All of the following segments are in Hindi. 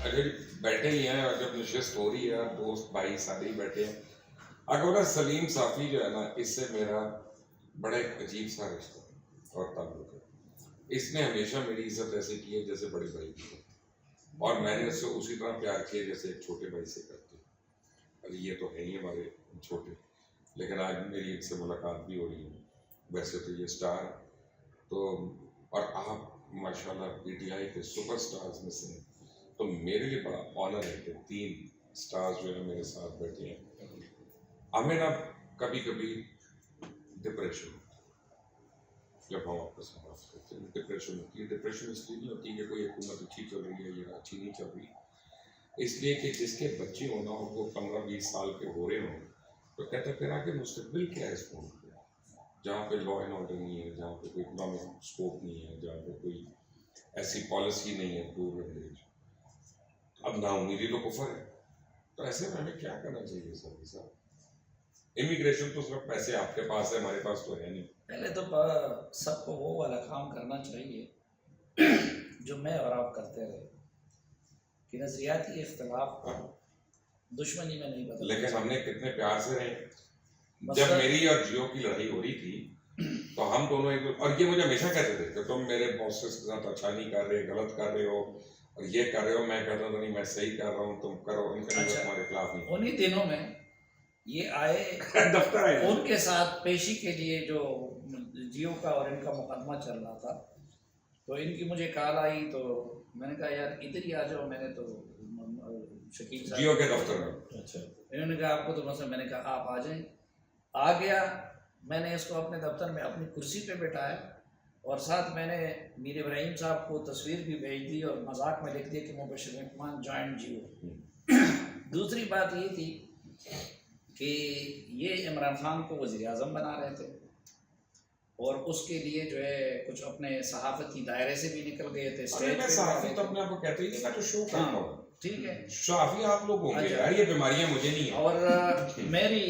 अगर बैठे ही हैं और जब नशिस्त हो रही है, दोस्त भाई सारे ही बैठे हैं। अगर सलीम साफ़ी जो है ना, इससे मेरा बड़ा एक अजीब सा रिश्ता और ताल्लुक है। इसने हमेशा मेरी इज्जत ऐसे की है जैसे बड़े भाई की है, और मैंने उससे उसी तरह प्यार किया जैसे एक छोटे भाई से करते। अरे ये तो है ही हमारे छोटे, लेकिन आज मेरी इनसे मुलाकात भी हो रही है। वैसे तो ये स्टार तो, और आप माशाल्लाह पीटीआई के सुपरस्टार्स में से हैं, तो मेरे लिए बड़ा ऑनर है कि 3 स्टार्स जो है मेरे साथ बैठे हैं। हमें ना कभी कभी डिप्रेशन, जब हम आपस में बात करते हैं डिप्रेशन होती है। डिप्रेशन इसलिए नहीं होती कि कोई हुकूमत अच्छी चल रही है या अच्छी नहीं चल रही, इसलिए कि जिसके बच्चे होना हो वो 15-20 साल के हो रहे हों, तो कहते फिर आगे मुस्तकबिल क्या है इस मुल्क में, जहाँ पे लॉ एंड ऑर्डर नहीं है, जहाँ पे कोई इकोनॉमिक स्कोप नहीं है, जहाँ पे कोई ऐसी पॉलिसी नहीं है दूर रेंज। अब नाउमीदी तो कुफर है, तो ऐसे में हमें क्या करना चाहिए सर? इमिग्रेशन तो सिर्फ पैसे आपके पास है, हमारे पास तो है नहीं। पहले तो सबको वो वाला काम करना चाहिए जो मैं और आप करते रहे, कि नजरियाती इख्तिलाफ को दुश्मनी में नहीं बदल। लेकिन हमने कितने प्यार से रहे। जब मेरी और जियो की लड़ाई हो रही थी तो हम दोनों एक, और ये मुझे हमेशा कहते थे कि तुम मेरे बॉसेस के साथ अच्छा नहीं कर रहे, गलत कर रहे हो, और ये कर रहे हो। मैं कहता था नहीं, मैं सही कर रहा हूँ, तुम करो। उनका अच्छा, हमारे खिलाफ नहीं। उन्हीं दिनों में ये आए दफ्तर आए, उनके साथ पेशी के लिए, जो जियो का और इनका मुकदमा चल रहा था, तो इनकी मुझे कॉल आई, तो मैंने कहा यार इधर ही आ जाओ। मैंने तो शकील साहब जियो के दफ्तर में, अच्छा, इन्होंने कहा आपको तो मसला, मैंने कहा आप आ जाएं। आ गया, मैंने इसको अपने दफ्तर में अपनी कुर्सी पे बैठाया, और साथ मैंने मीर इब्राहिम साहब को तस्वीर भी भेज दी और मजाक में लिख दिया कि मुबश्शिर रहमान जॉइंट जियो। दूसरी बात ये थी कि ये इमरान खान को वज़ीर आज़म बना रहे थे, और उसके लिए जो है कुछ अपने सहाफ़ती दायरे से भी निकल गए थे। स्टेज पे सहाफ़ी तो अपने आप को कहते ही नहीं, मैं तो शो करता हूँ। ठीक है, सहाफ़ी आप लोग होंगे यार, ये बीमारियां मुझे नहीं है। और मेरी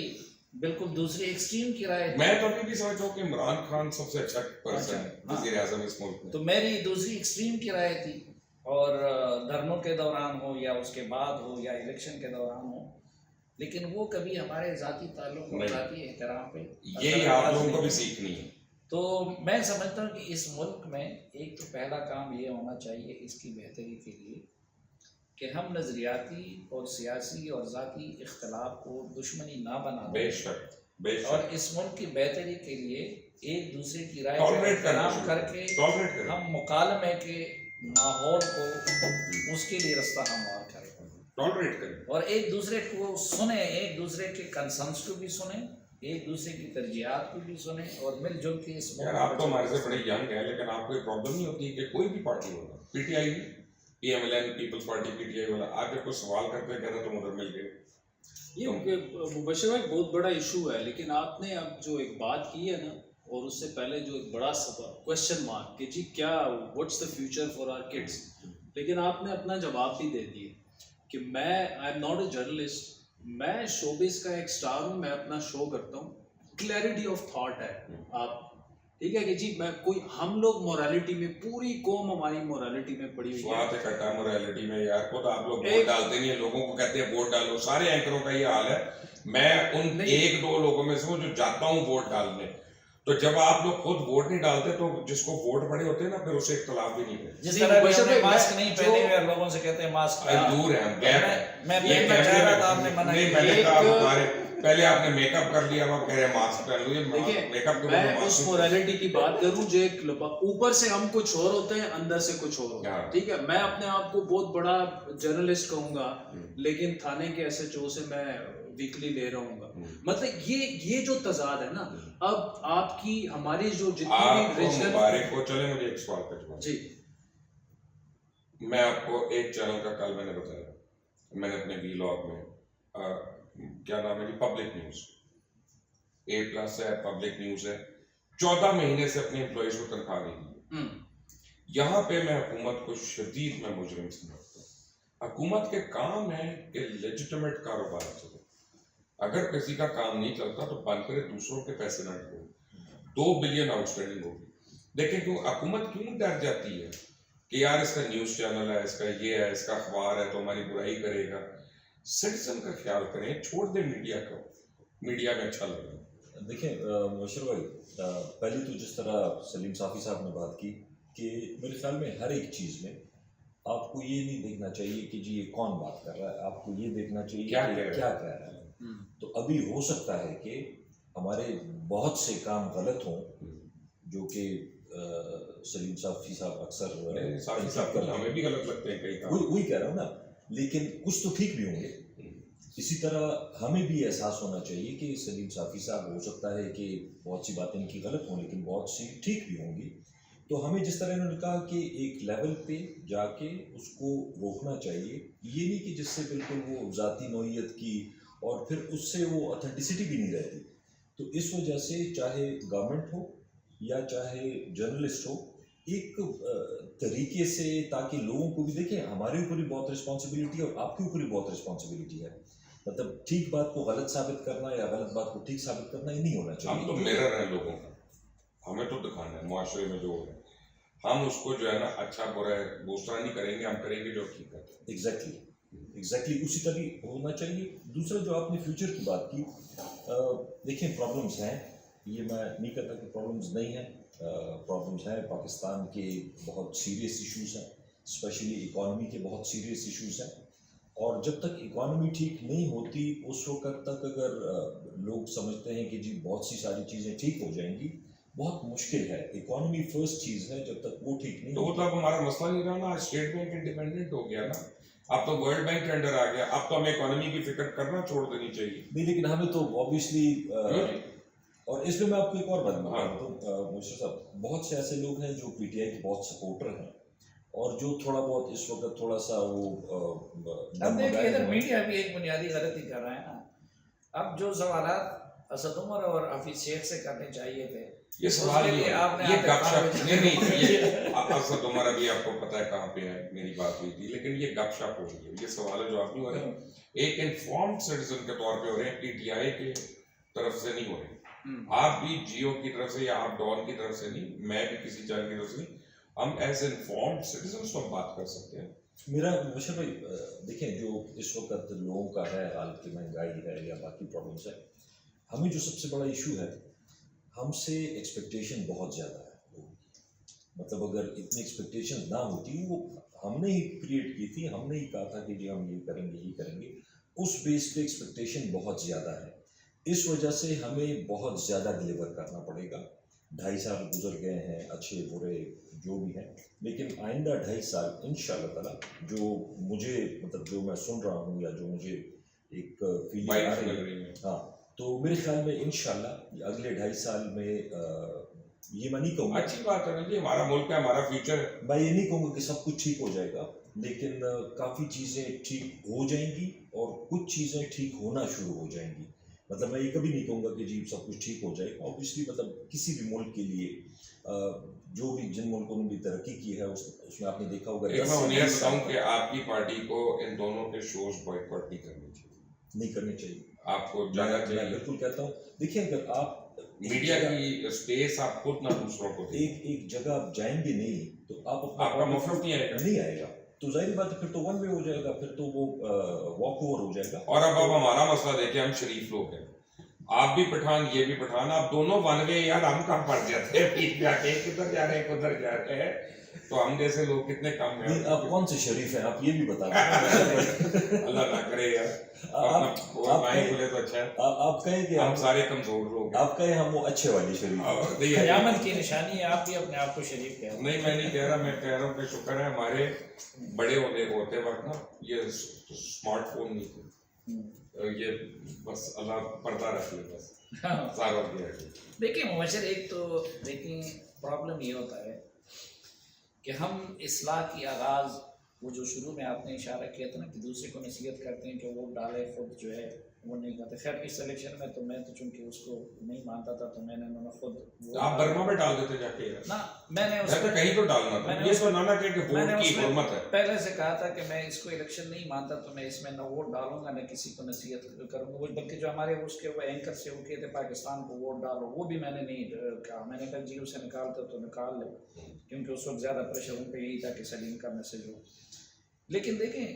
बिल्कुल दूसरी एक्सट्रीम की राय, मैं तो अभी भी समझता हूँ कि इमरान खान सबसे अच्छा पर्सन है वज़ीर आज़म इस मुल्क में। तो मेरी दूसरी एक्सट्रीम की राय थी, और धरनों के दौरान हो या उसके बाद हो या इलेक्शन के दौरान हो, लेकिन वो कभी हमारे ज़ाती ताल्लुक़ और ज़ाती एहतराम पे, यही आप लोगों को भी सीखनी है। तो मैं समझता हूँ कि इस मुल्क में एक तो पहला काम ये होना चाहिए इसकी बेहतरी के लिए कि हम नज़रियाती और सियासी और ज़ाती इख्तलाफ को दुश्मनी ना बना दें, बेशक, और इस मुल्क की बेहतरी के लिए एक दूसरे की राय का एहतराम करके हम मुकालमे के माहौल को, उसके लिए रास्ता हमवार करें, टॉलरेट करें, और एक दूसरे को सुने, एक दूसरे के कंसर्न्स को भी सुने, एक दूसरे की तरजीहात को भी सुने, और मिलजुल के इस यार आप तो हमारे से बड़े यंग हैं, लेकिन आपको एक प्रॉब्लम नहीं होती कि कोई भी पार्टी होगा, पीटीआई नहीं, पीएमएलएन, पीपल्स पार्टी, पीटीआई वाला, आप जब कोई सवाल करते हैं कहते तुम उधर मिल गए। ये मुबश्शिर भाई बहुत बड़ा इशू है, लेकिन आपने अब जो एक बात की है ना, और उससे पहले जो एक बड़ा क्वेश्चन मार्क कि जी क्या what's the future for our kids, लेकिन आपने अपना जवाब भी दे दिया कि मैं I am not a journalist, मैं शोबिस का एक स्टार हूँ, मैं अपना शो करता हूँ। क्लैरिटी ऑफ थॉट है आप, ठीक है कि जी मैं कोई, हम लोग मोरालिटी में, पूरी कौम हमारी मोरालिटी में पड़ी हुई है। इकट्ठा मोरालिटी में यार, खुद आप लोग वोट डालते नहीं है, लोगों को कहते हैं वोट डालो। सारे एंकरों का ये हाल है। मैं उन 1-2 लोगों में से हूँ जो जाता हूँ वोट डालने, तो जब आप लोग खुद वोट नहीं डालते तो जिसको वोट पड़े होते हैं ना, फिर उसे इख्तलाफ भी नहीं है। जिस तरह हमने मास्क नहीं पहने हुए, लोगों से कहते हैं मास्क दूर है, हम गैप है। मैं पहनना चाह रहा था, आपने मना किया। पहले आपने मेकअप कर लिया, अब कह रहे मास्क पहन लो। देखिए, मेकअप मैं उस मोरालिटी की बात करूं जो एक ऊपर से हम कुछ और होते हैं, अंदर से कुछ और होते हैं, ठीक है। मैं अपने आप को बहुत बड़ा जर्नलिस्ट कहूंगा, लेकिन थाने के एसएचओ से मैं वीकली ले रहा हूँ। मतलब ये जो तजाद है ना, अब आपकी हमारी जो जितनी भी रीजनल मुबारक को, चले मुझे एक सवाल का जवाब जी। मैं आपको एक चैनल का कल मैंने बताया, मैंने अपने वीलॉग में क्या नाम है जी, पब्लिक न्यूज A+ है, पब्लिक न्यूज है, 14 महीने से अपने एम्प्लॉइज को तनख्वाह नहीं दी। यहाँ पे मैं हुकूमत को शदीद में मुजरिम समझता हूँ। हुकूमत के काम है कि लेजिटिमेट कारोबार चले, अगर किसी का काम नहीं चलता तो बंद करे, दूसरों के पैसे ना खो। 2 बिलियन आउटस्टैंडिंग होगी। देखें क्यों हुकूमत क्यों डर जाती है कि यार इसका न्यूज़ चैनल है, इसका ये है, इसका अखबार है तो हमारी बुराई करेगा। सिटीजन का ख्याल करें, छोड़ दें मीडिया को, मीडिया में अच्छा लगे। देखिए मुबशर भाई, पहले तो जिस तरह सलीम साफ़ी साहब ने बात की कि मेरे ख्याल में हर एक चीज़ में आपको ये नहीं देखना चाहिए कि जी ये कौन बात कर रहा है, आपको ये देखना चाहिए क्या कि कह रहा है। क्या कह रहा है। तो अभी हो सकता है कि हमारे बहुत से काम गलत हों जो कि सलीम साफ़ी साहब अक्सर साफी साहब करते को हैं। हमें भी गलत लगते हैं कई काम। वही कह रहा हूँ ना, लेकिन कुछ तो ठीक भी होंगे। इसी तरह हमें भी एहसास होना चाहिए कि सलीम साफ़ी साहब, हो सकता है कि बहुत सी बातें इनकी गलत हों लेकिन बहुत सी ठीक भी होंगी। तो हमें जिस तरह इन्होंने कहा कि एक लेवल पे जाके उसको रोकना चाहिए, ये नहीं कि जिससे बिल्कुल वो ज़ाती नौइयत की और फिर उससे वो ऑथेंटिसिटी भी नहीं रहती। तो इस वजह से चाहे गवर्नमेंट हो या चाहे जर्नलिस्ट हो, एक तरीके से, ताकि लोगों को भी देखें हमारे ऊपर भी बहुत रिस्पॉन्सिबिलिटी है और आपके ऊपर भी बहुत रिस्पॉन्सिबिलिटी है। मतलब ठीक बात को गलत साबित करना या गलत बात को ठीक साबित करना ये नहीं होना हम तो चाहिए। मिरर हैं लोगों का, हमें तो दिखाना है मुआशरे में जो है, हम उसको जो है ना अच्छा बुरा दूसरा नहीं करेंगे, हम करेंगे जो हकीकत है। एग्जैक्टली उसी तरह होना चाहिए। दूसरा जो आपने फ्यूचर की बात की, देखें प्रॉब्लम्स हैं, ये मैं नहीं कहता कि प्रॉब्लम्स नहीं हैं, प्रॉब्लम्स हैं। पाकिस्तान के बहुत सीरियस इश्यूज हैं, स्पेशली इकॉनमी के बहुत सीरियस इश्यूज हैं। और जब तक इकॉनमी ठीक नहीं होती उस वक्त तक अगर लोग समझते हैं कि जी बहुत सी सारी चीज़ें ठीक हो जाएंगी, बहुत मुश्किल है। इकॉनमी फर्स्ट चीज़ है, जब तक वो ठीक नहीं तो वो तो अब हमारा मसला नहीं रहा ना, स्टेट बैंक इंडिपेंडेंट हो गया ना, अब तो वर्ल्ड बैंक के अंडर आ गया, अब तो हमें इकोनॉमी की फिक्र करना छोड़ देनी चाहिए। नहीं, लेकिन हमें तो ऑब्वियसली और इसमें मैं आपको एक और बात हाँ। बताता हूँ मुबशर साहब, बहुत से ऐसे लोग हैं जो पीटीआई के बहुत सपोर्टर हैं और जो थोड़ा बहुत इस वक्त थोड़ा सा वो अब देखिए इधर मीडिया भी एक बुनियादी गलती कर रहा है ना। अब जो सवालात असद उमर और हफीज शेख से करने चाहिए थे, ये सवाल उसके ही लिए है, आपने ये आते गपशप बारह बजे- नहीं ये असद उमर अभी आपको पता है कहाँ पे है, मेरी बात हुई थी, लेकिन ये गपशप हो रही है, ये सवाल जवाब नहीं हो रहे हैं। एक इन्फॉर्म्ड सिटीजन के तौर पे हो रहे हैं, पीटीआई के तरफ से नहीं हो रहे। आप भी जियो की तरफ से या आप डॉन की तरफ से नहीं, मैं भी किसी चैनल की तरफ से नहीं, हम एज इन्फॉर्म्ड सिटीजन तो हम बात कर सकते हैं। मेरा मुबशर भाई, देखें जो इस वक्त लोगों का है हाल की महंगाई है या बाकी प्रॉब्लम्स है, हमें जो सबसे बड़ा इशू है, हमसे एक्सपेक्टेशन बहुत ज़्यादा है लोगों की। मतलब अगर इतनी एक्सपेक्टेशन ना होती, वो हमने ही क्रिएट की थी, हमने ही कहा था कि जी हम ये करेंगे, उस बेस पे एक्सपेक्टेशन बहुत ज़्यादा है। इस वजह से हमें बहुत ज़्यादा डिलीवर करना पड़ेगा। 2.5 साल गुजर गए हैं, अच्छे बुरे जो भी हैं, लेकिन आइंदा 2.5 साल इंशाल्लाह ताला जो मुझे, मतलब जो मैं सुन रहा हूँ या जो मुझे एक फीलिंग आ वाइब्स लग रही रही है। है, हाँ, तो मेरे ख्याल में इंशाल्लाह अगले 2.5 साल में ये मैं नहीं कहूँगा, अच्छी बात है ना जी, हमारा मुल्क है, हमारा फ्यूचर है। मैं ये नहीं कहूँगा कि सब कुछ ठीक हो जाएगा, लेकिन काफ़ी चीज़ें ठीक हो जाएंगी और कुछ चीज़ें ठीक होना शुरू हो जाएंगी। मतलब मैं ये कभी नहीं कहूँगा कि जी सब कुछ ठीक हो जाएगा। ऑब्वियसली मतलब किसी भी मुल्क के लिए जो भी जिन मुल्कों ने भी तरक्की की है उसमें आपने देखा होगा, एक मैं उन्हें बताऊं कि आपकी पार्टी को इन दोनों के शोज बॉयकॉट नहीं करने चाहिए, नहीं करने चाहिए। आपको जाना मैं चाहिए। बिल्कुल कहता हूँ, देखिए अगर आप मीडिया की स्पेस आप खुद ना दूसरों को दें। एक जगह आप जाएंगे नहीं तो आप आपका मफलत नहीं आएगा। नहीं आएगा, तो जाहिर बात है फिर तो वन वे हो जाएगा, फिर तो वो वॉक ओवर हो जाएगा। और अब हमारा मसला देखिए, हम शरीफ लोग हैं, आप भी पठान ये भी पठान, आप दोनों वन वे, यार हम कम पड़ जाते हैं बीच में आके, किधर जा रहे हैं उधर जा रहे हैं, तो हम जैसे लोग कितने कम हैं। आप कौन से शरीफ हैं, आप ये भी बता दें। अल्लाह ना करे यार, आप माइक खुले तो अच्छा है। आप कहें कि हम सारे कमजोर लोग हैं। आप कहें हम वो अच्छे वाले शरीफ हैं। नहीं क़यामत की निशानी है, आप भी अपने आप को शरीफ कहें। नहीं, मैं नहीं कह रहा, मैं कह रहा हूँ कि शुक्र है हमारे बड़े होते वक्त ना ये स्मार्टफोन नहीं थे, ये बस अल्लाह पर्दा रखी है, बस सारा किया है। देखिए मुबशर, एक तो देखिए प्रॉब्लम ये होता है कि हम इस्लाह की आगाज़, वो जो शुरू में आपने इशारा किया था ना कि दूसरे को नसीहत करते हैं कि वो डाले, खुद जो है वो नहीं करते। खैर इस इलेक्शन में तो मैं तो चूंकि उसको नहीं मानता था तो मैंने उन्होंने खुद तो आप बर्मा में डाल देते जाके यार। ना मैंने तो कहीं तो डालना था, मैंने ये तो उसमें- ना कि वोट की उसमें हुर्मत है। पहले से कहा था कि मैं इसको इलेक्शन नहीं मानता तो मैं इसमें न वोट डालूंगा न किसी को नसीहत करूंगा। वो बल्कि जो हमारे उसके वो एंकर से वो कहते पाकिस्तान को वोट डालो, वो भी मैंने नहीं कहा। मैंने कहा जी उसे निकालते तो निकाल लो, क्योंकि उस वक्त ज़्यादा प्रेशर उन पर यही था कि सलीम का मैसेज हो। लेकिन देखें,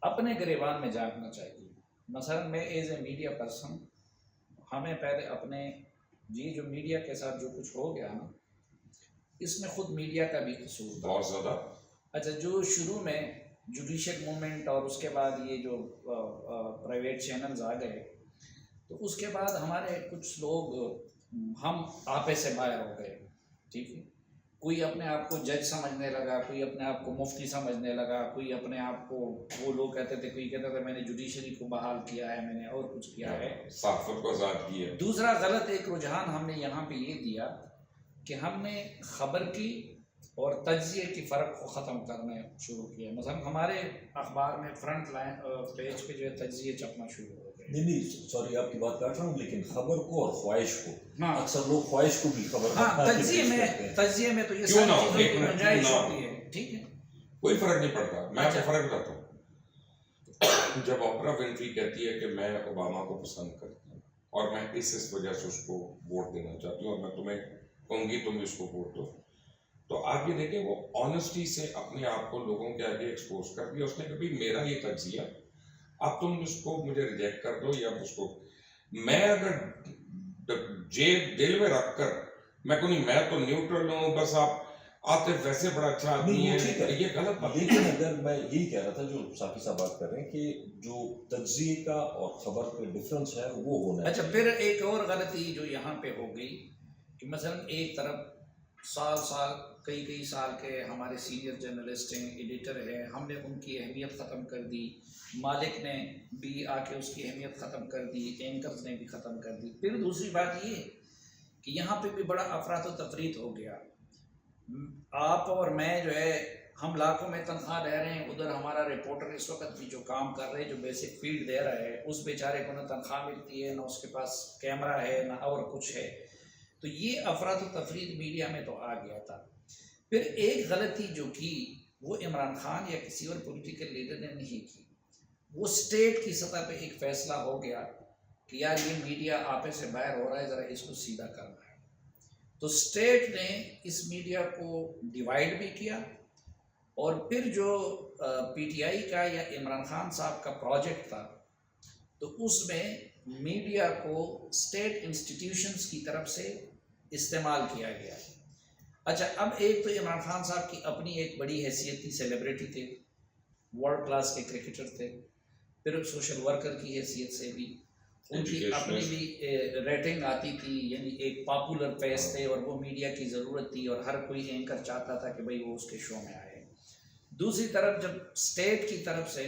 अपने गिरेबान में झांकना चाहिए। मसलन मैं एज ए मीडिया पर्सन, हमें पहले अपने ये जो मीडिया के साथ जो कुछ हो गया ना, इसमें खुद मीडिया का भी कसूर था बहुत ज़्यादा। अच्छा, जो शुरू में जुडिशल मूवमेंट और उसके बाद ये जो प्राइवेट चैनल्स आ गए, तो उसके बाद हमारे कुछ लोग हम आपे से बाहर हो गए। ठीक है, कोई अपने आप को जज समझने लगा, कोई अपने आप को मुफ्ती समझने लगा, कोई अपने आप को, वो लोग कहते थे, कोई कहता था मैंने जुडिशरी को बहाल किया है, मैंने और कुछ किया है। सहाफ़त को आज़ाद किया। दूसरा गलत एक रुझान हमने यहाँ पे ये दिया कि हमने खबर की और तज्जिए की फ़र्क को ख़त्म करने शुरू किया। मतलब हमारे अखबार में फ्रंट लाइन पेज पे जो है तज्जिए छपना शुरू हो गए। नहीं, सॉरी आपकी बात काट रहा हूँ, लेकिन खबर को और ख्वाहिश को, हाँ। अक्सर लोग ख्वाहिश को भी खबर हाँ, बना के तज्जिए पेश में करते हैं। तज्जिए में तो ये क्यों ना सारी हो, चीज़ों एक की मिनट, गुंजाइश क्यों ना होती है। ठीक है, कोई फर्क नहीं पड़ता। मैं आपको अच्छा। फर्क बताता हूँ। जब ओपरा विनफ्री कहती है कि मैं ओबामा को पसंद करती हूँ और मैं इस वजह से उसको वोट देना चाहती हूँ और मैं तुम्हें कहूँगी तुम इसको वोट दो, तो आप ये देखें वो ऑनेस्टी से अपने आप को लोगों के आगे एक्सपोज कर दिया। उसने कभी मेरा ये तज्जिया, अब तुम उसको मुझे रिजेक्ट कर दो या उसको, मैं अगर दिल में रख कर मैं को नहीं, मैं तो न्यूट्रल हूँ, बस आप आते वैसे बड़ा अच्छा आदमी नहीं, है, वो ठीक है। ये गलत बात है। लेकिन अगर मैं यही कह रहा था, जो साफी साहब बात कर रहे हैं कि जो तज्जिए का और खबर पे डिफरेंस है वो होना अच्छा, फिर एक और गलती जो यहाँ पे हो गई कि मसलन एक तरफ साल कई साल के हमारे सीनियर जर्नलिस्ट हैं, एडिटर हैं, हमने उनकी अहमियत ख़त्म कर दी, मालिक ने भी आके उसकी अहमियत ख़त्म कर दी, एंकर्स ने भी ख़त्म कर दी। फिर दूसरी बात ये कि यहाँ पे भी बड़ा अफरात व तफरीत हो गया। आप और मैं जो है, हम लाखों में तनख्वाह ले रहे हैं, उधर हमारा रिपोर्टर इस वक्त भी जो काम कर रहे हैं, जो बेसिक फील्ड दे रहा है, उस बेचारे को ना तनख्वाह मिलती है, ना उसके पास कैमरा है, ना और कुछ है। तो ये अफरात व तफरीत मीडिया में तो आ गया था। फिर एक गलती जो की वो इमरान खान या किसी और पॉलिटिकल लीडर ने नहीं की, वो स्टेट की सतह पे एक फैसला हो गया कि यार ये मीडिया आपे से बाहर हो रहा है, ज़रा इसको सीधा करना है। तो स्टेट ने इस मीडिया को डिवाइड भी किया और फिर जो पीटीआई का या इमरान खान साहब का प्रोजेक्ट था, तो उसमें मीडिया को स्टेट इंस्टीट्यूशंस की तरफ से इस्तेमाल किया गया। अच्छा, अब एक तो इमरान खान साहब की अपनी एक बड़ी हैसियत थी, सेलिब्रिटी थे, वर्ल्ड क्लास के क्रिकेटर थे, फिर सोशल वर्कर की हैसियत से भी उनकी अपनी भी रेटिंग आती थी, यानी एक पॉपुलर फेस थे और वो मीडिया की ज़रूरत थी और हर कोई एंकर चाहता था कि भाई वो उसके शो में आए। दूसरी तरफ जब स्टेट की तरफ से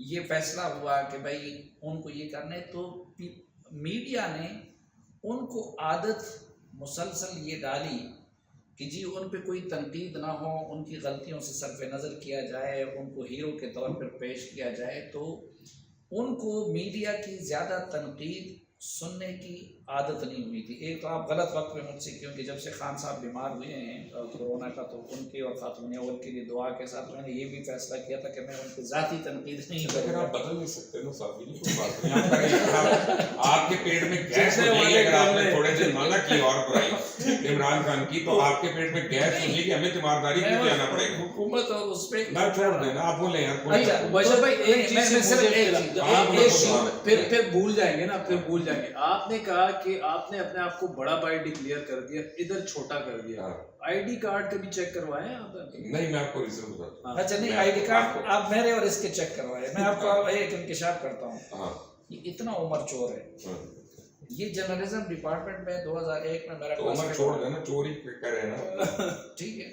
ये फैसला हुआ कि भाई उनको ये करने, तो मीडिया ने उनको आदत मुसलसल ये डाली कि जी उन पे कोई तनकीद ना हो, उनकी गलतियों से सरफ नज़र किया जाए, उनको हीरो के तौर पर पेश किया जाए। तो उनको मीडिया की ज़्यादा तनकीद सुनने की आदत नहीं हुई थी। एक तो आप गलत वक्त में मुझसे, क्योंकि जब से खान साहब बीमार हुए हैं कोरोना का, तो उनके और खातून अव्वल के लिए दुआ के साथ मैंने ये भी फैसला किया था कि मैं उनको ज़ाती तनकीद नहीं करूँगा। आप बदल नहीं सकते ना साहब, ये कोई बात नहीं। आपके पेट में गैस हो जाएगी अगर आपने थोड़े दिन माना की और बुराई इमरान खान की, तो आपके पेट में गैस हो जाएगी, हमें तीमारदारी भी जाना पड़ेगा। हुकूमत और उस पर ना छोड़ देना, आप बोले यार। अच्छा, बशर भाई एक मैं- चीज से मैं सिर्फ मुझे एक फिर- चीज- एक- एक एक चीज- चीज- फिर भूल जाएंगे ना, फिर भूल जाएंगे। आपने कहा कि आपने अपने आप को बड़ा भाई डिक्लेयर कर दिया, इधर छोटा कर दिया। आईडी कार्ड कभी चेक करवाए आप? नहीं, मैं आपको रीजन बताता हूँ। अच्छा नहीं, मैं आईडी कार्ड आपको- आप मेरे और इसके चेक करवाए। मैं आपको एक इंकशाफ करता हूँ, हाँ, ये इतना उम्र चोर है। हाँ। ये जर्नलिज्म डिपार्टमेंट में 2001 में मेरा तो उम्र छोड़ देना, चोरी करे ना। ठीक है,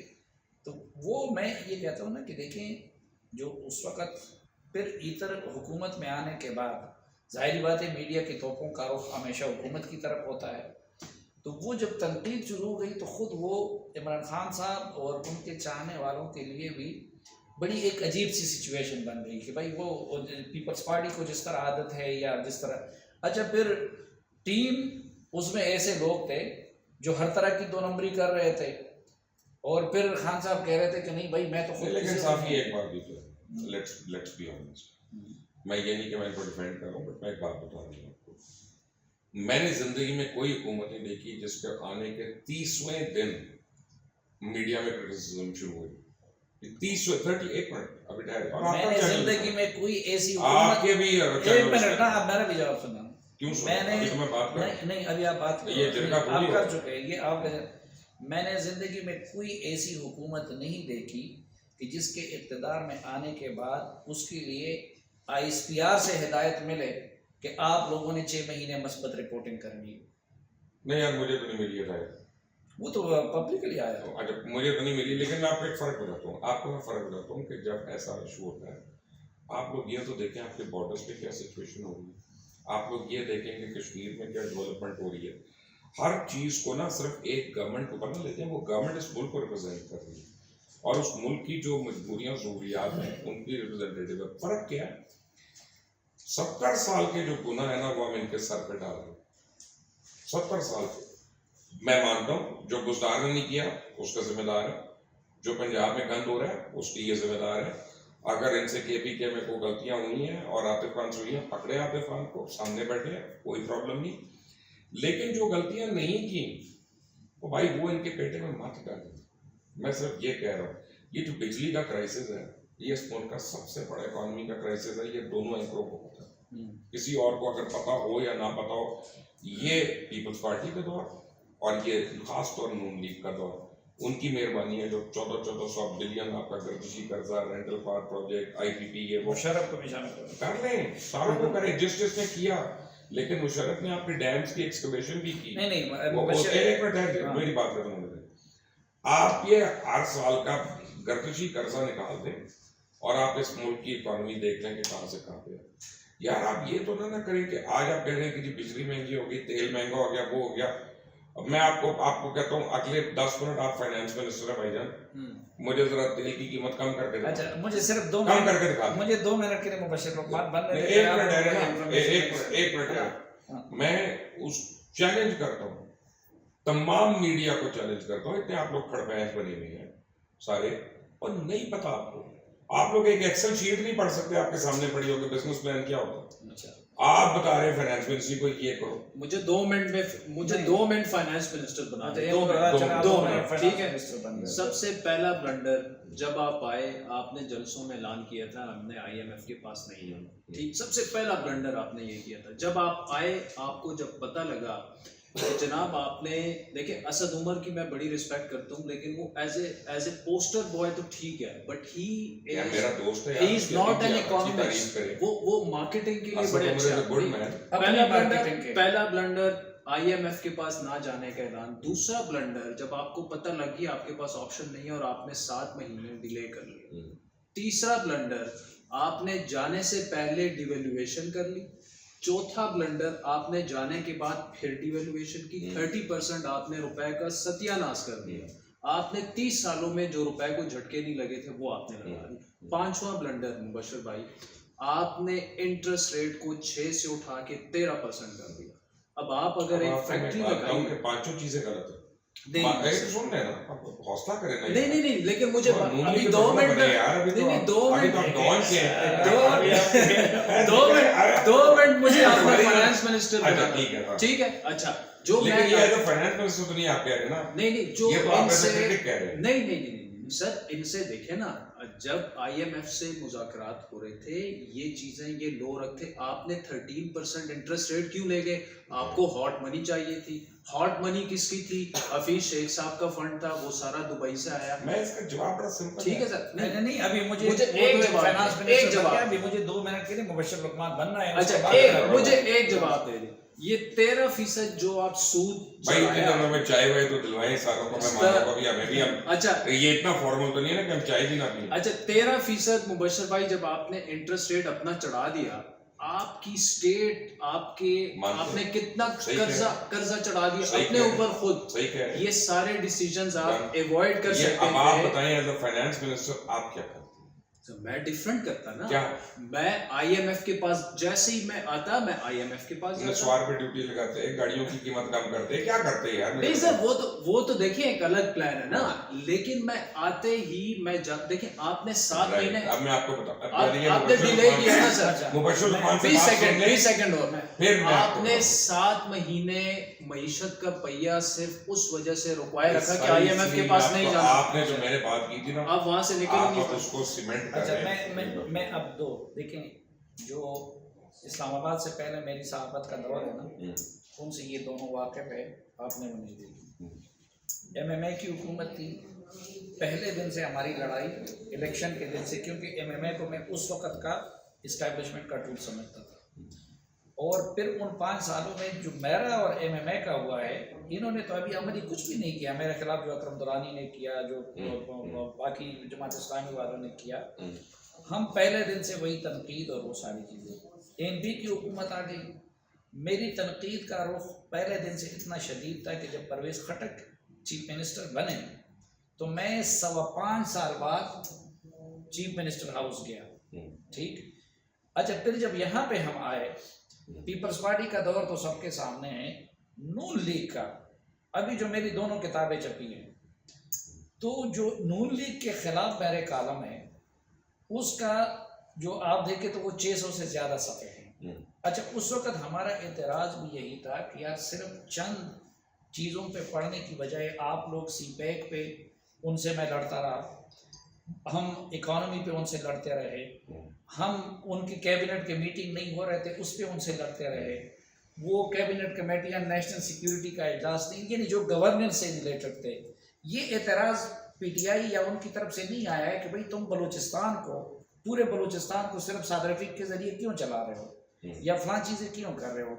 तो वो मैं ये कहता हूँ ना कि देखें, जो उस वक़्त फिर इतर हुकूमत में आने के बाद जाहिर बात है मीडिया की तोपों का रुख हमेशा हुकूमत की तरफ होता है। तो वो जब तनकीद शुरू हो गई तो ख़ुद वो इमरान खान साहब और उनके चाहने वालों के लिए भी बड़ी एक अजीब सी सिचुएशन बन गई कि भाई वो पीपल्स पार्टी को जिस तरह आदत है या जिस तरह, अच्छा फिर टीम उसमें ऐसे लोग थे जो हर तरह की 2 नंबरी कर रहे थे, और फिर खान साहब कह रहे थे कि नहीं भाई मैं तो खुद लेकिन साफी एक बात भी तो है, लेट्स बी ऑनेस्ट, मैं ये नहीं कि मैं इनको डिफेंड कर रहा हूँ, बट मैं एक बात बता रहा हूँ आपको, मैंने जिंदगी में कोई हुकूमत नहीं देखी जिसके आने के 30वें दिन मीडिया में क्रिटिसिज्म शुरू हुई। 31 मिनट अभी ठहरे, और आपका मैंने चैनल जिंदगी में कोई ऐसी आपके भी 1 मिनट ना, आप मेरा भी जवाब सुनना। क्यों मैंने अभी तो मैं बात कर नहीं अभी आप बात ये जिनका आप थोड़ी कर हो। चुके हैं ये आप, मैंने जिंदगी में कोई ऐसी हुकूमत नहीं देखी कि जिसके इक़्तिदार में आने के बाद उसके लिए ISPR से हिदायत मिले कि आप लोगों ने 6 महीने मस्बत रिपोर्टिंग करनी है। नहीं यार, मुझे तो नहीं मिली है शायद, वो तो पब्लिकली आया। तो अच्छा मुझे तो नहीं मिली, लेकिन मैं आपको एक फर्क बताता हूँ, आपको मैं फर्क बताता हूँ कि जब ऐसा इशू होता है, आप लोग ये तो देखें आपके बॉर्डर्स पे क्या सिचुएशन हो रही है, आप लोग ये देखें कि कश्मीर में क्या डेवलपमेंट हो रही है। हर चीज़ को ना सिर्फ एक गवर्नमेंट को ऊपर ना लेते हैं, वो गवर्नमेंट इस मुल्क को रिप्रेजेंट कर रही है और उस मुल्क की जो मजबूरियाँ ज़रूरियात हैं उनकी रिप्रेजेंटेटिव है। फ़र्क क्या है, 70 साल के जो गुनाह है ना वो हम इनके सर पे डाल रहे हैं, 70 साल के। मैं मानता हूँ जो गुजदार ने नहीं किया उसका जिम्मेदार है, जो पंजाब में गंद हो रहा है उसकी ये जिम्मेदार है। अगर इनसे KPK में कोई गलतियां हुई हैं और आतिफ खान से हुई हैं, पकड़े आतिफ खान को, सामने बैठे हैं, कोई प्रॉब्लम नहीं। लेकिन जो गलतियां नहीं की तो भाई वो इनके पेटे में मत डालें। मैं सिर्फ ये कह रहा हूँ, ये जो बिजली का क्राइसिस है ये इस मुल्क का सबसे बड़ा इकोनॉमी का क्राइसिस है, ये दोनों एंकरों को पता है। किसी और को अगर पता हो या ना पता हो, ये पीपल्स पार्टी का दौर और ये खास तौर नून लीग का दौर उनकी मेहरबानी है, जो 1400 बिलियन आपका गर्दिशी कर्जा, रेंटल पावर प्रोजेक्ट, IPP, ये वो मुशर्रफ को भी शामिल कर लें, सारों को करें जिसने किया। लेकिन मुशर्रफ ने आपके डैम्स की एक्सकवेशन भी की। नहीं एक मिनट मेरी बात खत्म होने दें। आप ये हर साल का गर्दिशी कर्जा निकाल दें और आप इस मुल्क की इकोनॉमी देख लें कि कहाँ से कहाँ पे है। यार आप ये तो ना करें कि आज आप कह रहे हैं कि जी बिजली महंगी हो गई, तेल महंगा हो गया, वो हो गया। अब मैं आपको कहता हूँ अगले 10 मिनट आप फाइनेंस मिनिस्टर है भाईजान, मुझे जरा तेल की कीमत कम करके दिखाओ। अच्छा मुझे सिर्फ 2 कम करके दिखा, मुझे 2 मिनट के लिए मुबश्शिर लोकमान बनने एक मिनट मैं उस चैलेंज करता हूँ, तमाम मीडिया को चैलेंज करता हूँ, इतने आप लोग खड़पैंच बने हुए हैं सारे और नहीं पता आपको, आप लोग एक एक्सेल शीट नहीं पढ़ सकते, आपके सामने पड़ी हो कि बिजनेस प्लान क्या होता है। अच्छा आप बता रहे हैं फाइनेंस मिनिस्ट्री को ये करो, मुझे 2 मिनट में मुझे 2 मिनट फाइनेंस मिनिस्टर बना दे, 2 मिनट ठीक है। सबसे पहला ब्लंडर जब आप आए, आपने जलसों में ऐलान किया था हमने IMF के पास नहीं जाना, ठीक। सबसे पहला ब्लंडर आपने ये किया था। जब आप आए, आपको जब पता लगा कि जनाब आपने, देखिए असद उमर की मैं बड़ी रिस्पेक्ट करता हूँ, लेकिन वो एज ए पोस्टर बॉय तो ठीक है, बट ही मेरा दोस्त है, he is not an economist, वो मार्केटिंग के लिए बड़े अच्छा है। पहला ब्लंडर IMF के पास ना जाने का ऐलान। दूसरा ब्लंडर जब आपको पता लग गया आपके पास ऑप्शन नहीं है और आपने 7 महीने डिले कर लिया। तीसरा ब्लंडर आपने जाने से पहले डिवेल्युएशन कर ली। चौथा ब्लंडर आपने जाने के बाद फिर डिवेल्युएशन की, 30% आपने रुपए का सत्यानाश कर दिया। आपने 30 सालों में जो रुपए को झटके नहीं लगे थे वो आपने लगा दिए। पांचवा ब्लंडर मुबश्शिर भाई, आपने इंटरेस्ट रेट को 6 से उठा के 13% कर दिया। अब आप अगर एक फैक्ट्री लगाएंगे, पांचों चीजें गलत है, सुन लेना, हौसला करें ना। नहीं, लेकिन मुझे अभी 2 मिनट नहीं 2 मिनट मुझे आपका फाइनेंस मिनिस्टर ठीक है। अच्छा जो मैं फाइनेंस मिनिस्टर तो नहीं आप कह रहे ना, नहीं जो ये तो आप क्रिटिक कह रहे हैं। नहीं सर, इनसे देखे ना, जब IMF से मुज़ाकरात हो रहे थे, ये चीजें ये लो रखे, आपने 13% इंटरेस्ट रेट क्यों ले गए? आपको हॉट मनी चाहिए थी। हॉट मनी किसकी थी? हफीज शेख साहब का फंड था, वो सारा दुबई से आया। मैं इसका जवाब बड़ा सिंपल, ठीक है सर। नहीं अभी मुझे एक जवाब अभी मुझे 2 मिनट के लिए मुबश्शिर लोकमान बनना है। अच्छा मुझे एक जवाब दे दे, ये 13% जो आप सूद भाई इतने में चाय वाय तो दिलवाएं सारों को, मैं मानता हूं, हमें भी हम, अच्छा ये इतना फॉर्मल तो नहीं है ना कि हम चाय भी ना पिए। अच्छा 13% मुबश्शिर भाई, जब आपने इंटरेस्ट रेट अपना चढ़ा दिया, आपकी स्टेट आपने कितना कर्जा चढ़ा दिया अपने ऊपर खुद। सही कह रहे हैं, ये सारे डिसीजंस आप अवॉइड कर सकते हैं। अब आप बताएं एज अ फाइनेंस मिनिस्टर आप क्या करते हैं? तो मैं डिफरेंट करता ना, क्या? मैं IMF के पास जैसे ही मैं आता, मैं IMF के पास जाता। नस्वार पे ड्यूटी लगाते हैं, गाड़ियों की कीमत कम करते हैं, क्या करते हैं यार? नहीं सर, वो तो देखिए एक अलग प्लान है ना, लेकिन मैं आते ही मैं देखिए आपने 7 Right. महीने अब मैं आपको बताऊं, आपने डिले किया ना सर। मुबश्शिर उस्मान से 20 बात सेकंड सुन लें, 20 सेकंड और फिर मैं आपको आपने बताऊं। 7 महीने मईशत का पहिया सिर्फ उस वजह से रुकवाए रखा कि सारी IMF के चीज़ें पास नहीं आपको- जाना। आपने जो मैंने बात की थी ना, आप वहां से निकल आप नहीं अब पाए। उसको सीमेंट कर अच्छा, रहे हैं। मैं अब दो देखें, जो इस्लामाबाद से पहले मेरी सहाबत का दौर है ना, उनसे ये दोनों वाक़िफ़ है, आपने वो नहीं देखी। MMA की हुकूमत थी, पहले दिन से हमारी लड़ाई इलेक्शन के दिन से, क्योंकि MMA को मैं उस वक़्त का इस्टेब्लिशमेंट का टूल समझता था। और फिर उन 5 सालों में जो मेरा और MMA का हुआ है, इन्होंने तो अभी अमली कुछ भी नहीं किया मेरे खिलाफ। जो अकरम दुरानी ने किया, जो बाकी जमात इस्लामी वालों ने किया, हम पहले दिन से वही तनकीद और वो सारी चीज़ें। ANP की हुकूमत आ गई, मेरी तनकीद का रुख पहले दिन से इतना शदीद था कि जब परवेज़ खटक चीफ मिनिस्टर बने तो मैं 5.25 साल बाद चीफ मिनिस्टर हाउस गया। ठीक, अच्छा, फिर जब यहाँ पे हम आए, पीपल्स पार्टी का दौर तो सबके सामने है, नून लीग का, अभी जो मेरी दोनों किताबें छपी हैं, तो जो नून लीग के खिलाफ मेरे कालम है, उसका जो आप देखें तो वो 600 से ज़्यादा सफ़े हैं। अच्छा, उस वक़्त हमारा एतराज़ भी यही था कि यार सिर्फ चंद चीज़ों पे पढ़ने की बजाय आप लोग CPEC पे उनसे मैं लड़ता रहा, हम इकॉनमी पे उनसे लड़ते रहे, हम उनकी कैबिनेट के मीटिंग नहीं हो रहे थे उस पर उनसे लड़ते रहे, वो कैबिनेट कमेटियाँ नेशनल सिक्योरिटी का इजलास नहीं, यानी जो गवर्नेंस से रिलेटेड थे। ये एतराज़ PTI या उनकी तरफ से नहीं आया है कि भाई तुम बलूचिस्तान को, पूरे बलूचिस्तान को सिर्फ सादर रफीक के ज़रिए क्यों चला रहे हो या फलां चीज़ें क्यों कर रहे हो।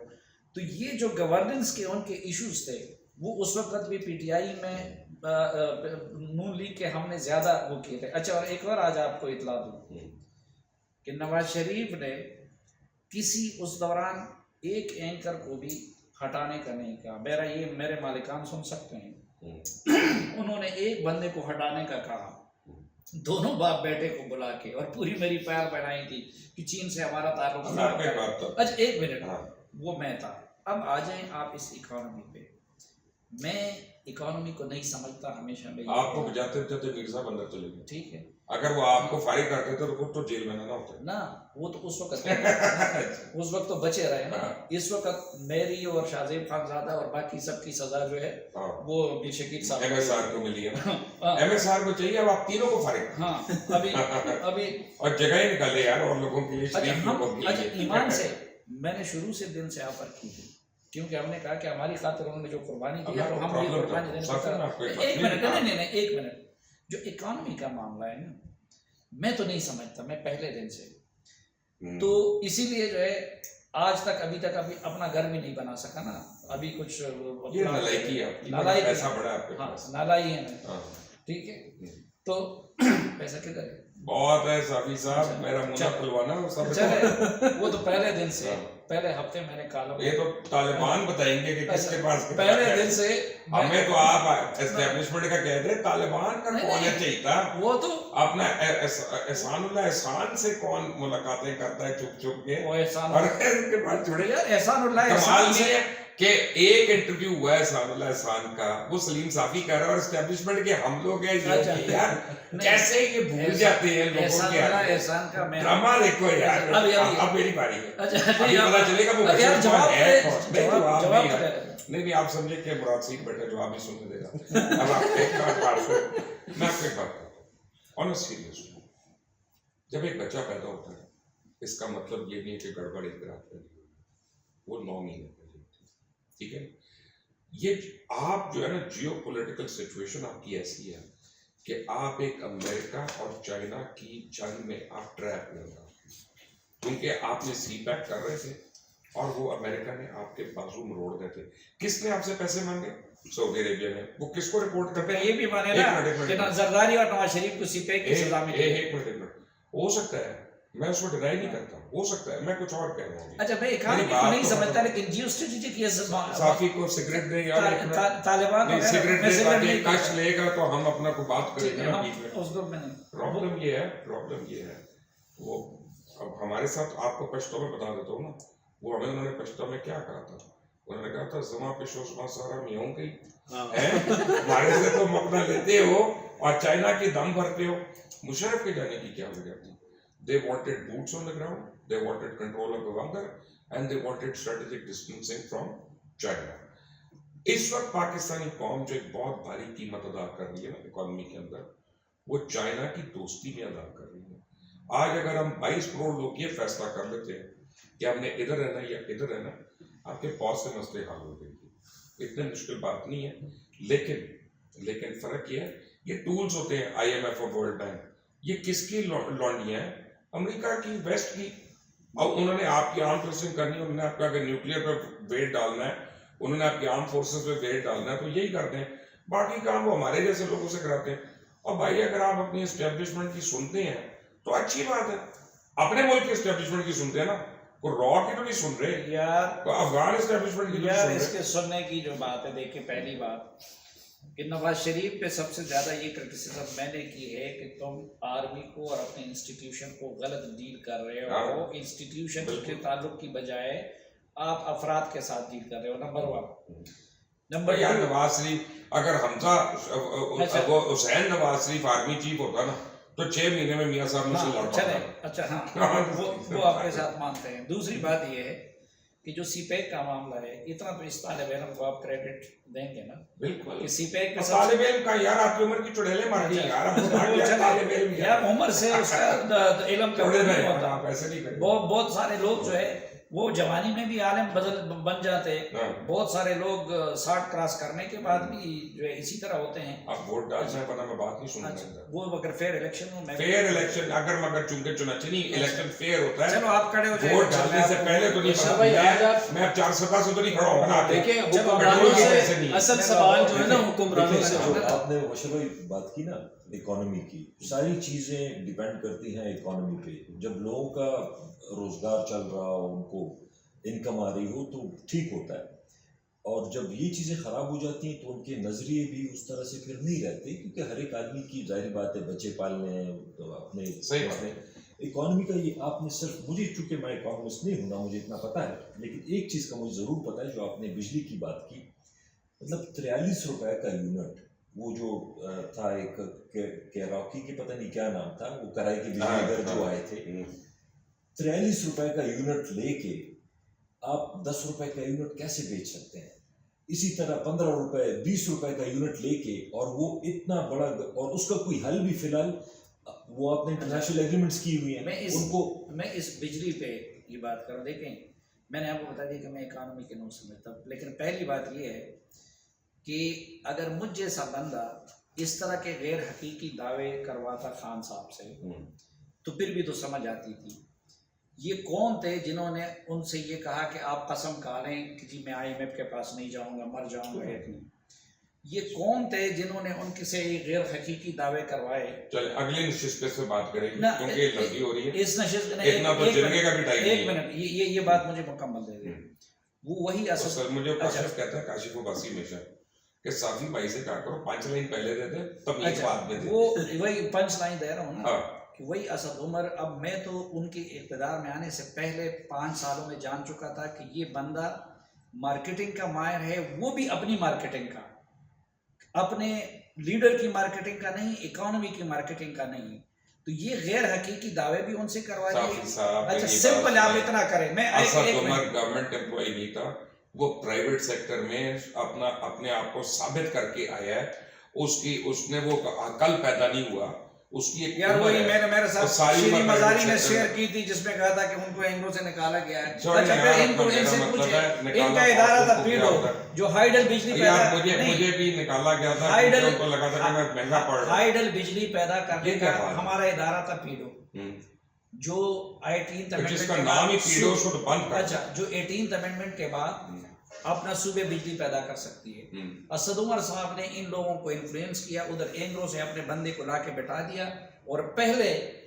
तो ये जो गवर्नेंस के उनके इश्यूज थे, वो उस वक्त भी PTI में नून लीग के हमने ज़्यादा वो किए थे। अच्छा, और एक और आज आपको इतला दूँ कि नवाज शरीफ ने किसी उस दौरान एक एंकर को भी हटाने का नहीं कहा। मेरे मालिकान सुन सकते हैं, उन्होंने एक बंदे को हटाने का कहा, दोनों बाप बेटे को बुला के, और पूरी मेरी पैर बनाई थी कि चीन से हमारा ताल्लुक। अच्छा, एक मिनट, वो मैं था। अब आ जाएं आप इस इकोनॉमी पे। मैं इकोनॉमी को नहीं समझता, हमेशा में आपको बजाते बजाते मिर्जा बंदर चले गए। ठीक है, अगर वो आपको फारिग कर देते तो तो जेल में ना होते ना, वो तो उस वक्त उस वक्त तो बचे रहे ना। इस वक्त मेरी और शाहजेब खानजादा और बाकी सबकी सजा जो है वो शकील साहब MSR को मिली है ना। MSR को चाहिए, अब आप तीनों को फारिग। हाँ, अभी और जगह ही निकाले यार और लोगों के लिए। अच्छा, ईमान से मैंने शुरू से दिल से ऑफर की थी, क्योंकि हमने कहा कि हमारी खातिर उन्होंने जो कुर्बानी दी है तो हम ये कुर्बानी देने को तैयार। एक मिनट, नहीं, एक मिनट। जो इकोनॉमी का मामला है ना, मैं तो नहीं समझता, मैं पहले दिन से, तो इसीलिए जो है आज तक अभी अपना घर भी नहीं बना सका ना। अभी कुछ ये नालायकी है, नालायकी, पैसा बड़ा आपके पास। नालाई है मैं, ठीक है, तो पैसा किधर है? बहुत है साफी साहब, मेरा मुंह खुलवाना सब। चले, वो तो पहले दिन से, पहले हफ्ते मैंने कॉलम, ये तो तालिबान बताएंगे कि किसके पास पहले दिन से। हमें तो आप एस्टेब्लिशमेंट का कह रहे, तालिबान का कौन है चाहिए? वो तो अपना एहसानुल्लाह से कौन मुलाकातें करता है चुप चुप के, वो एहसान, और इसके बाद जुड़े यार। एहसानुल्लाह कमाल नहीं है कि एक इंटरव्यू हुआ है एहसान का, वो सलीम साफी कर रहा है और एस्टेब्लिशमेंट के हम लोग हैं यार, कैसे ये भूल जाते हैं लोगों के यार। एहसान का मैं ड्रामा देखो यार। अब मेरी बारी है, अभी पता चलेगा वो जवाब नहीं, आप समझे कि मुराद सिंह बेटा जवाब ही सुनने देगा। अब आप एक बात सुन, मैं आपको एक बात कहता हूँ, ऑन अ सीरियस, जब एक बच्चा पैदा होता है, इसका मतलब ये नहीं है कि गड़बड़ एक रात में, वो 9 महीने, ठीक है। ये आप जो है ना, जियोपॉलिटिकल सिचुएशन आपकी ऐसी है कि आप एक अमेरिका और चाइना की जंग में आप ट्रैप हो रहे, क्योंकि आपने CPEC कर रहे थे और वो अमेरिका ने आपके बाजू मरोड़ गए थे। किसने आपसे पैसे मांगे? सऊदी अरेबिया ने। वो किसको रिपोर्ट करते हैं? ये भी माने ना कि जरदारी और नवाज शरीफ को CPEC की सजा मिली। एक मिनट, हो सकता है मैं उसको डिनाई नहीं करता, हो सकता है, मैं कुछ और कह रहा हूँ। अच्छा मैं इकोनॉमी को नहीं समझता, लेकिन जियो स्ट्रेटेजिक ये साफी को सिगरेट दे यार, तालिबान नहीं सिगरेट दे ताकि कश लेगा तो हम अपना को बात करेंगे ना बीच में। उसको मैंने प्रॉब्लम ये है वो अब हमारे साथ, आपको पश्तो में बता देता हूँ ना, वो हमें उन्होंने पश्तो में क्या कहा था, उन्होंने कहा था जमा पेशोसमा सारा मियों की है, हमारे से तो अपना लेते हो और चाइना की दम भरते हो। मुशर्रफ के जाने की क्या वजह थी? They wanted boots on the ground, they wanted control of the weather, and they wanted strategic distancing from China. इस वक्त पाकिस्तानी कौम जो एक बहुत भारी कीमत अदा कर रही है ना इकोनॉमी के अंदर, वो चाइना की दोस्ती में अदा कर रही है। आज अगर हम 22 करोड़ लोग ये फैसला कर लेते हैं कि हमने इधर रहना या इधर रहना, आपके बहुत से मसले हल हो जाएंगे। इतनी मुश्किल बात नहीं है, लेकिन फर्क ये है, ये टूल्स होते हैं IMF और वर्ल्ड बैंक, ये किसकी लॉन्डियां हैं? अमेरिका की, वेस्ट की। अब उन्होंने आपकी आर्म फोर्सिंग करनी है, उन्होंने आपका अगर न्यूक्लियर पर वेट डालना है, उन्होंने आपकी आर्म फोर्सेस पे वेट डालना है, तो यही करते हैं। बाकी काम वो हमारे जैसे लोगों से कराते हैं। और भाई अगर आप अपनी एस्टेब्लिशमेंट की सुनते हैं तो अच्छी बात है, अपने मुल्क की एस्टेब्लिशमेंट की सुनते हैं ना, को रॉ की तो नहीं सुन रहे यार, तो अफगान एस्टेब्लिशमेंट की तो यार नहीं सुन इसके सुनने की जो बात है, देखिए पहली बात कि नवाज शरीफ पे सबसे ज्यादा ये क्रिटिसिज्म मैंने की है कि तुम आर्मी को और अपने इंस्टीट्यूशन को गलत डील कर रहे हो। इंस्टीट्यूशन के ताल्लुक की बजाय आप अफराद के साथ डील कर रहे हो, नंबर 1। नंबर यार नवाज शरीफ, अगर हमजा वो हुसैन नवाज शरीफ आर्मी चीफ होता ना तो 6 महीने में मियां साहब मुझसे लड़ पाता। अच्छा हाँ, वो आपके साथ मानते हैं। दूसरी बात ये है कि जो सीपैक का मामला है, इतना तो इस तालिब इल्म को आप क्रेडिट देंगे ना, बिल्कुल कि सीपैक पे तालिब इल्म का यार आपकी उम्र की चुड़ैलें मार दी यार, अब तालिब इल्म यार उम्र से उसका इल्म का नहीं होता। आप ऐसे नहीं करें। बहुत सारे लोग जो है वो जवानी में भी आलिम बन जाते हैं। बहुत सारे लोग 60 क्रॉस करने के बाद भी जो है इसी तरह होते हैं। आप वोट डालना है, पता मैं बात नहीं सुनना चाहता। वो अगर फेयर इलेक्शन हो, फेयर इलेक्शन अगर मगर चुनके चुनाची नहीं, इलेक्शन फेयर होता है। चलो आप खड़े हो जाइए, वोट डालने से पहले तो नहीं पता। मैं अब 4 सप्ताह से तो नहीं खड़ा होगा। देखिए हुक्मरानों से असल सवाल जो है ना, हुक्मरानों से आपने मुशर्रफ भाई बात की ना इकोनॉमी की, सारी चीजें डिपेंड करती हैं इकोनॉमी पे। जब लोगों का रोजगार चल रहा हो, उनको इनकम आ रही हो तो ठीक होता है, और जब ये चीज़ें ख़राब हो जाती हैं तो उनके नज़रिए भी उस तरह से फिर नहीं रहते, क्योंकि हर एक आदमी की जाहिर बात है बच्चे पालने हैं, तो अपने इकोनॉमी का ये आपने सिर्फ, मुझे चूँकि मैं इकोनॉमिस्ट नहीं हूँ ना, मुझे इतना पता है, लेकिन एक चीज़ का मुझे ज़रूर पता है, जो आपने बिजली की बात की, मतलब 43 रुपए का यूनिट, वो जो था एक केरॉकी के पता नहीं क्या नाम था, वो कराई के बिजली घर जो आए थे, 43 रुपए का यूनिट लेके आप 10 रुपए का यूनिट कैसे बेच सकते हैं? इसी तरह 15 रुपए 20 रुपए का यूनिट लेके, और वो इतना बड़ा, और उसका कोई हल भी फिलहाल वो आपने इंटरनेशनल एग्रीमेंट्स की हुई है। मैं इस बिजली पे ये बात कर रहा हूँ। देखें, मैंने आपको बता दिया कि मैं इकोनॉमी के नो समझता हूँ, लेकिन पहली बात ये है कि अगर मुझ जैसा बंदा इस तरह के गैर हकीकी दावे करवाता खान साहब से, तो फिर भी तो समझ आती थी। ये कौन थे जिन्होंने उनसे ये कहा कि आप कसम खा लें कि जी मैं IMF के पास नहीं जाऊंगा, मर जाऊंगा एक नहीं? ये कौन थे जिन्होंने उनके से गैर हकीकी दावे करवाए? चल अगले नशिस्त पे बात करेंगे, क्योंकि लंबी हो रही है इस नशिस्त में। इतना तो जिरगे का भी टाइम नहीं है। एक मिनट, ये बात मुझे मुकम्मल दे दे। वो वही तो सर मुझे काशिफ कहता है, काशिफ उबासी हमेशा कि साफी भाई से क्या करो, 5 लाइन पहले दे दे तब एक बात में दे, वो वही 5 लाइन दे रहा हूँ ना, हाँ। कि वही असद उमर, अब मैं तो उनके इक़्तिदार में आने से पहले 5 सालों में जान चुका था कि ये बंदा मार्केटिंग का माहिर है, वो भी अपनी मार्केटिंग का, अपने लीडर की मार्केटिंग का नहीं, इकोनॉमी की मार्केटिंग का नहीं। तो ये गैर हकीकी दावे भी उनसे करवा दिए। अच्छा सिंपल आप इतना करें, मैं असद उमर गवर्नमेंट एम्प्लॉय नहीं था, वो प्राइवेट सेक्टर में अपने आप को साबित करके आया है। उसने वो अकल पैदा नहीं हुआ, उसकी एक यार वही मेरे साथ शीरी मजारी ने शेयर की थी, जिसमें कहा था कि उनको एंग्लो से निकाला गया है। अच्छा फिर इनको इनसे पूछे, इनका इदारा था पीडो, जो हाइडल बिजली पैदा, मुझे भी निकाला गया था, उनको लगा था कि मैं महंगा पड़ रहा हूं। हाइडल बिजली पैदा करने का हमारा इदारा था पीडो, जो 18th अमेंडमेंट जिसका नाम ही पीडो, उसको तो बंद कर। अच्छा, जो 18th अमेंडमेंट के बाद अपना सूबे बिजली पैदा कर सकती है। असद उमर साहब ने इन लोगों को इन्फ्लुएंस किया, उधर एंग्लो से अपने बंदे को लाके बैठा दिया, और पहले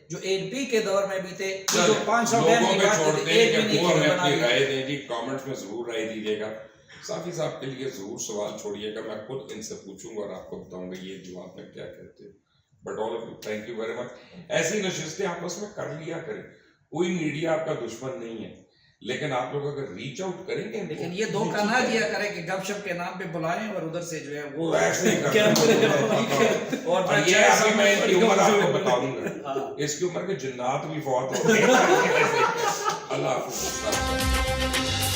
जो एनपी के दौर में भी थे, जो चलो, 500 लोगों डैम में निकालते छोड़ते थे, हैं एक भी कि नहीं वो हमें खेत बना अपनी दिए। राय दें जी, कमेंट्स में जरूर राय दीजिएगा। साफी साहब के लिए जरूर सवाल छोड़िएगा, मैं खुद इनसे पूछूंगा और आपको बताऊंगा ये जवाब में क्या कहते हैं। But all of you thank you very much. ऐसी नशिस्तें आपस में कर लिया करें, कोई मीडिया आपका दुश्मन नहीं है, लेकिन आप लोग अगर रीच आउट करेंगे लेकिन ये धोखा ना दिया करें कि गपशप के नाम पे बुलाएं और उधर से जो है वो ऐसे नहीं क्या करना। और और ये अभी मैं इनकी उम्र आपको बताऊंगा, इसकी उम्र के जिन्नात भी बहुत हो गए। अल्लाह हाफिज़।